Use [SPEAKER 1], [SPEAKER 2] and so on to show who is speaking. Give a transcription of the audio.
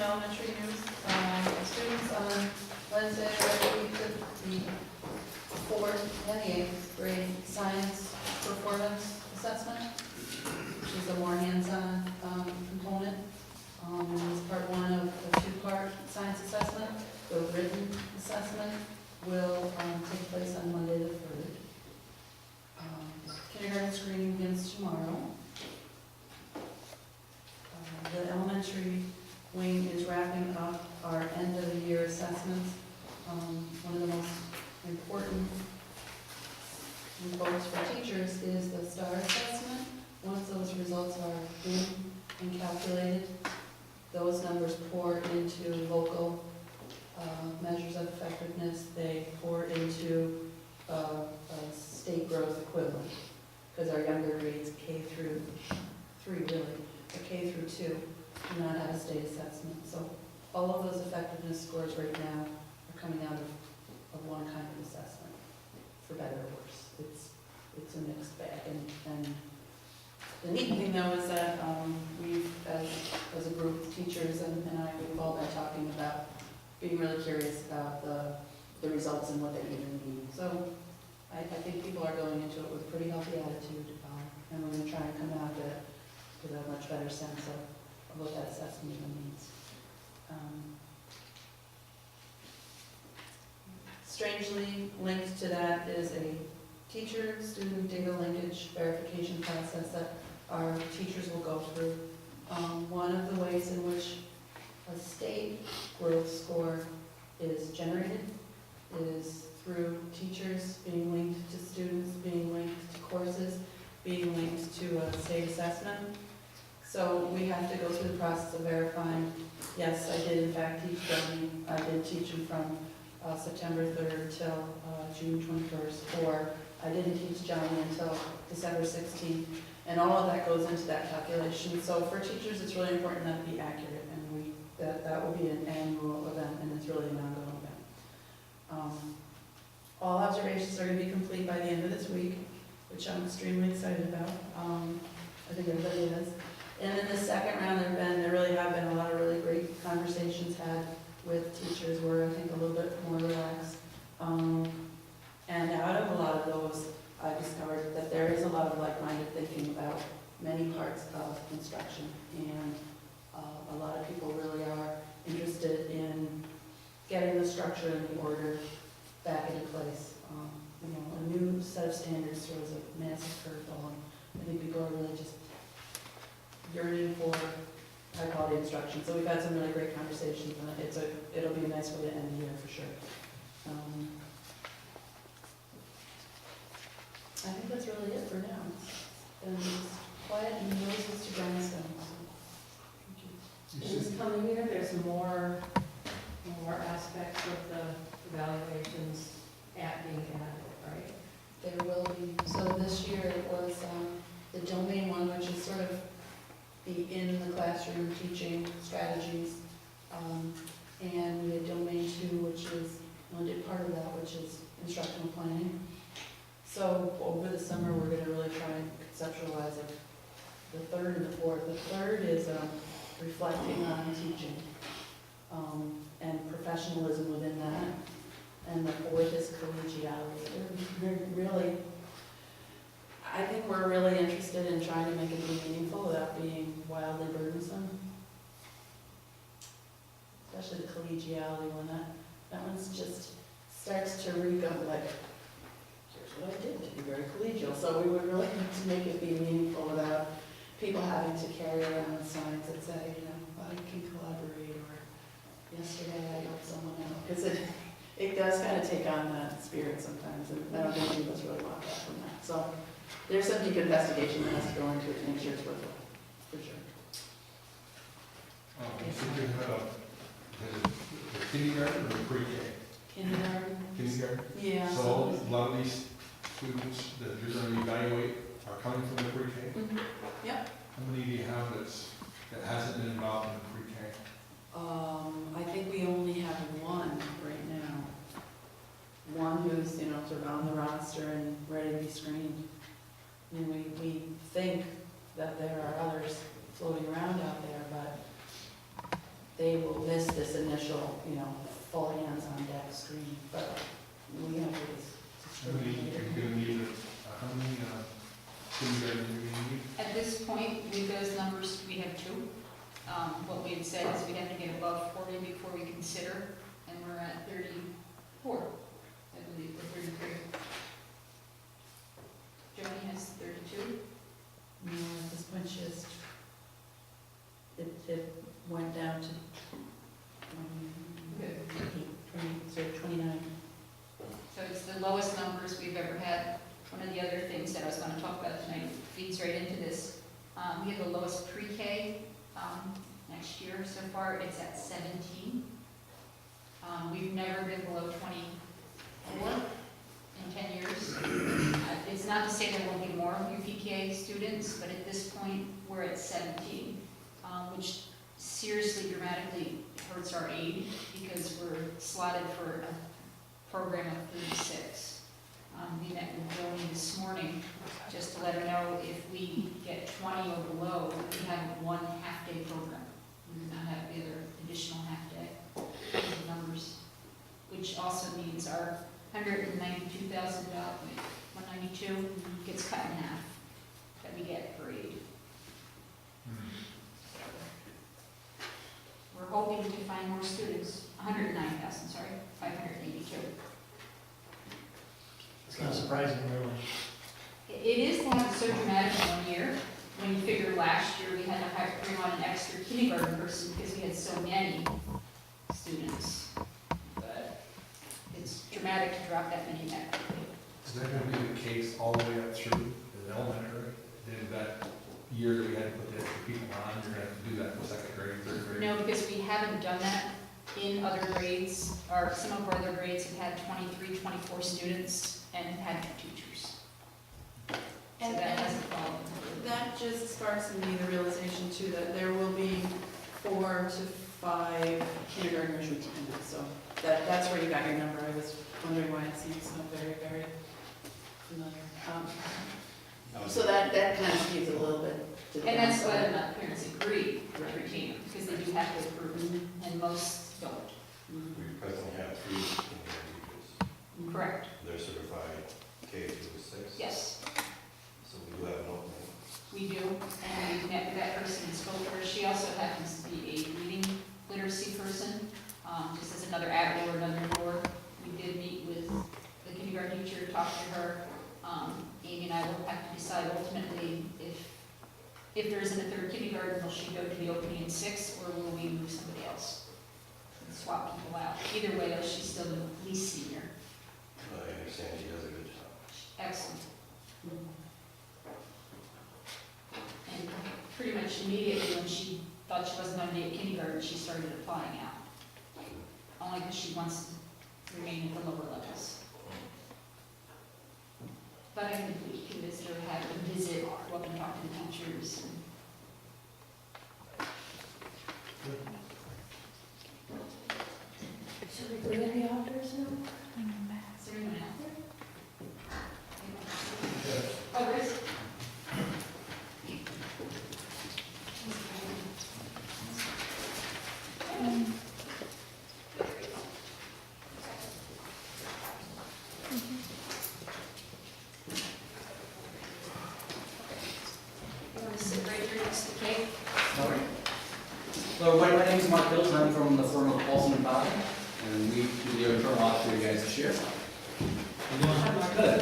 [SPEAKER 1] elementary news. Students on Wednesday already took the 4th and the 8th grade science performance assessment, which is a more hands-on component. It's part one of a two-part science assessment. The written assessment will take place on Monday the 3rd. Kindergarten screening begins tomorrow. The elementary wing is wrapping up our end of the year assessments. One of the most important quotes for teachers is the STAR assessment. Once those results are in and calculated, those numbers pour into local measures of effectiveness. They pour into a state growth equivalent, because our younger grades, K through 3 really, or K through 2, do not have a state assessment. So all of those effectiveness scores right now are coming out of one kind of assessment, for better or worse. It's a mixed bag. And the neat thing though is that we've, as a group of teachers and we've all been talking about being really curious about the results and what they even mean. So I think people are going into it with a pretty healthy attitude, and we're going to try and come out of it with a much better sense of what that assessment even means. Strangely linked to that is a teacher-student data linkage verification process that our teachers will go through. One of the ways in which a state growth score is generated is through teachers being linked to students, being linked to courses, being linked to a state assessment. So we have to go through the process of verifying, yes, I did in fact teach Johnny, I did teach him from September 3rd till June 21st, or I didn't teach Johnny until December 16th, and all of that goes into that calculation. So for teachers, it's really important that it be accurate, and that will be an annual event, and it's really an ongoing event. All observations are going to be complete by the end of this week, which I'm extremely excited about. I think everybody is. And in the second round, there really have been a lot of really great conversations had with teachers where I think a little bit more relaxed. And out of a lot of those, I discovered that there is a lot of like-minded thinking about many parts of instruction. And a lot of people really are interested in getting the structure and the order back into place. A new set of standards throws a massive curveball, and I think people are really just yearning for high-quality instruction. So we've had some really great conversations, and it'll be a nice way to end the year for sure. I think that's really it for now. And it's quiet and noises to grindstone.
[SPEAKER 2] This coming year, there's more aspects of the evaluations being added, right?
[SPEAKER 1] There will be. So this year it was the domain one, which is sort of the in the classroom teaching strategies, and we had domain 2, which is, I did part of that, which is instructional planning. So over the summer, we're going to really try and conceptualize the 3rd and the 4th. The 3rd is reflecting on teaching and professionalism within that, and the 4th is collegiality. Really, I think we're really interested in trying to make it be meaningful without being wildly burdensome. Especially the collegiality one, that one's just starts to reek of like, here's what I did to be very collegial. So we would really need to make it be meaningful without people having to carry around signs that say, I can collaborate, or yesterday I helped someone out. Because it does kind of take on that spirit sometimes, and I don't think any of us really want that from that. So there's some deep investigation that has to go into it to make sure it's worthwhile, for sure.
[SPEAKER 3] So you have the kindergarten or the pre-K? Kindergarten?
[SPEAKER 1] Yeah.
[SPEAKER 3] So a lot of these students that you're going to evaluate are coming from the pre-K?
[SPEAKER 1] Mm-hmm. Yep.
[SPEAKER 3] How many do you have that hasn't been involved in the pre-K?
[SPEAKER 1] I think we only have one right now. One who's, sort of on the roster and ready to be screened. I mean, we think that there are others floating around out there, but they will miss this initial, full hands-on-deck screening, but we have ways to
[SPEAKER 3] You're
[SPEAKER 1] screen later.
[SPEAKER 3] gonna need, how many, kindergarten do you need?
[SPEAKER 4] At this point, with those numbers, we have 2. What we had said is we'd have to get above 40 before we consider, and we're at 34, I believe, or 33. Joni has 32.
[SPEAKER 1] No, at this point, she has, it went down to 29.
[SPEAKER 4] So it's the lowest numbers we've ever had. One of the other things that I was going to talk about tonight feeds right into this. We have the lowest pre-K next year so far. It's at 17. We've never been below 24 in 10 years. It's not to say there won't be more UPK students, but at this point, we're at 17, which seriously dramatically hurts our aid because we're slotted for a program of 36. We met with Joni this morning just to let her know if we get 20 or below, we have one half-day program. We do not have the other additional half-day numbers, which also means our $192,000, 192 gets cut in half that we get for aid. We're hoping to find more students, 109,000, sorry, 582.
[SPEAKER 5] It's kind of surprising, really.
[SPEAKER 4] It is to have it so dramatic in 1 year. When you figure last year, we had to bring on an extra kindergarten person because we had so many students. But it's dramatic to drop that many that quickly.
[SPEAKER 3] Is that gonna be the case all the way up through the elementary? Then that year that we had to put the extra people on, you're gonna have to do that for second grade, third grade?
[SPEAKER 4] No, because we haven't done that in other grades, or some of our other grades have had 23, 24 students and have had 2 teachers. So
[SPEAKER 1] And
[SPEAKER 4] that hasn't followed.
[SPEAKER 1] that just sparks in me the realization too that there will be 4 to 5 kindergartners routinely. So that's where you got your number. I was wondering why it seems so very, very familiar. So that kind of skews it a little bit to the
[SPEAKER 4] And that's
[SPEAKER 1] downside.
[SPEAKER 4] why the parents agree to retain them, because they do have to approve, and most don't.
[SPEAKER 1] Mhm.
[SPEAKER 6] We presently have 3 kindergarten teachers.
[SPEAKER 1] Mhm.
[SPEAKER 4] Correct,
[SPEAKER 6] They're certified K through 6.
[SPEAKER 4] yes,
[SPEAKER 6] So we do have an opening.
[SPEAKER 4] we do, and we met with that person and spoke to her. She also happens to be a reading literacy person, just as another avenue or another door. We did meet with the kindergarten teacher, talked to her. Amy and I will have to decide ultimately if there isn't a 3rd kindergarten, will she go to the opening in 6, or will we move somebody else? And swap people out. Either way, though, she's still the least senior.
[SPEAKER 6] I understand she does a good job.
[SPEAKER 4] Excellent. And pretty much immediately when she thought she wasn't going to be at kindergarten, she started applying out. Only because she wants to remain at the lower levels. But I think we can visit her, have a visit, go up and talk to the teachers.
[SPEAKER 2] Should we bring any outdoors now?
[SPEAKER 4] Is there anyone out there? Oh, there is. You want to sit right here next to Kate?
[SPEAKER 7] All right. So my name is Mark Hills, and I'm from the firm of Paulson and Powell, and we do the internal audit for you guys this year. Good.